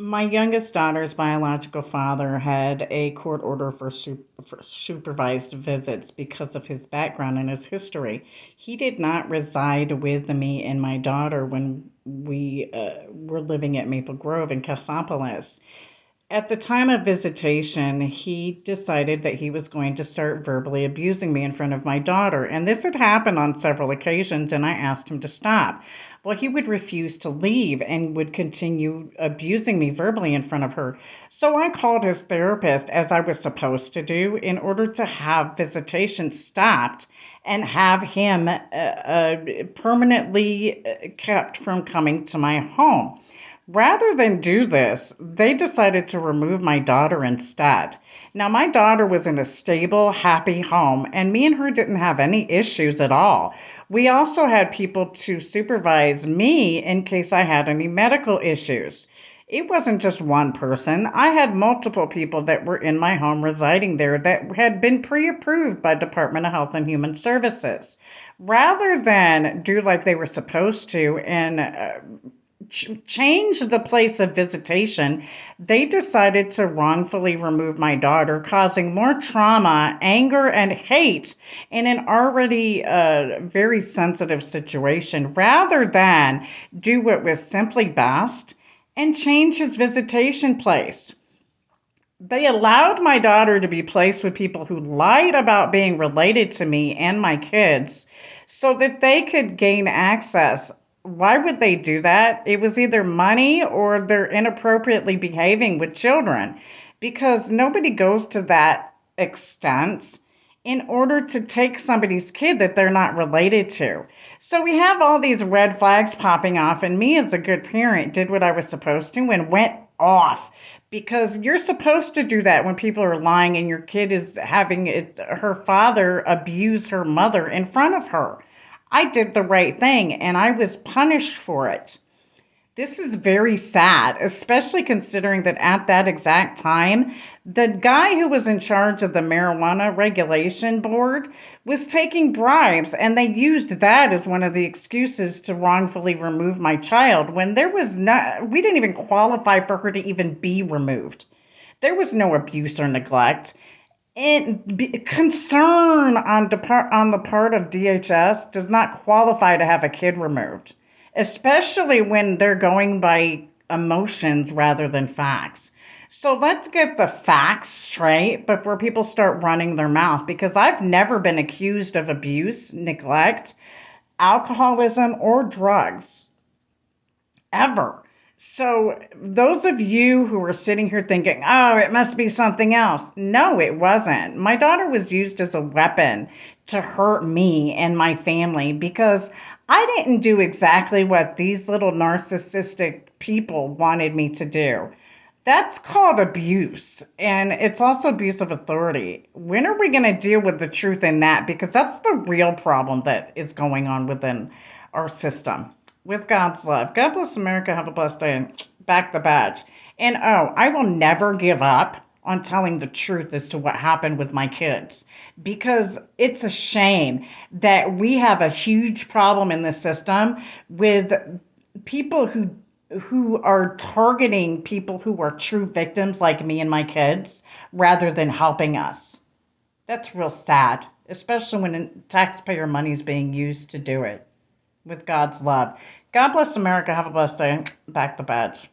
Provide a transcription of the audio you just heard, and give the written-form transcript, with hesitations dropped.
My youngest daughter's biological father had a court order for supervised visits because of his background and his history. He did not reside with me and my daughter when we were living at Maple Grove in Casopolis. At the time of visitation, he decided that he was going to start verbally abusing me in front of my daughter. And this had happened on several occasions, and I asked him to stop. Well, he would refuse to leave and would continue abusing me verbally in front of her. So I called his therapist, as I was supposed to do, in order to have visitation stopped and have him permanently kept from coming to my home. Rather than do this, they decided to remove my daughter instead. Now, my daughter was in a stable, happy home, and me and her didn't have any issues at all. We also had people to supervise me in case I had any medical issues. It wasn't just one person. I had multiple people that were in my home residing there that had been pre-approved by Department of Health and Human Services. Rather than do like they were supposed to and change the place of visitation, they decided to wrongfully remove my daughter, causing more trauma, anger, and hate in an already very sensitive situation, rather than do what was simply best and change his visitation place. They allowed my daughter to be placed with people who lied about being related to me and my kids so that they could gain access. Why would they do that? It was either money or they're inappropriately behaving with children, because nobody goes to that extent in order to take somebody's kid that they're not related to. So we have all these red flags popping off, and me as a good parent did what I was supposed to and went off, because you're supposed to do that when people are lying and your kid is having her father abuse her mother in front of her. I did the right thing and I was punished for it. This is very sad, especially considering that at that exact time, the guy who was in charge of the marijuana regulation board was taking bribes, and they used that as one of the excuses to wrongfully remove my child when there was not, we didn't even qualify for her to even be removed. There was no abuse or neglect. And concern on the part of DHS does not qualify to have a kid removed, especially when they're going by emotions rather than facts. So let's get the facts straight before people start running their mouth, because I've never been accused of abuse, neglect, alcoholism, or drugs ever. So, those of you who are sitting here thinking, oh, it must be something else. No, it wasn't. My daughter was used as a weapon to hurt me and my family because I didn't do exactly what these little narcissistic people wanted me to do. That's called abuse, and it's also abuse of authority. When are we going to deal with the truth in that? Because that's the real problem that is going on within our system. With God's love. God bless America. Have a blessed day. And back the badge. And oh, I will never give up on telling the truth as to what happened with my kids, because it's a shame that we have a huge problem in the system with people who are targeting people who are true victims like me and my kids rather than helping us. That's real sad, especially when taxpayer money is being used to do it. With God's love. God bless America. Have a blessed day. Back the badge.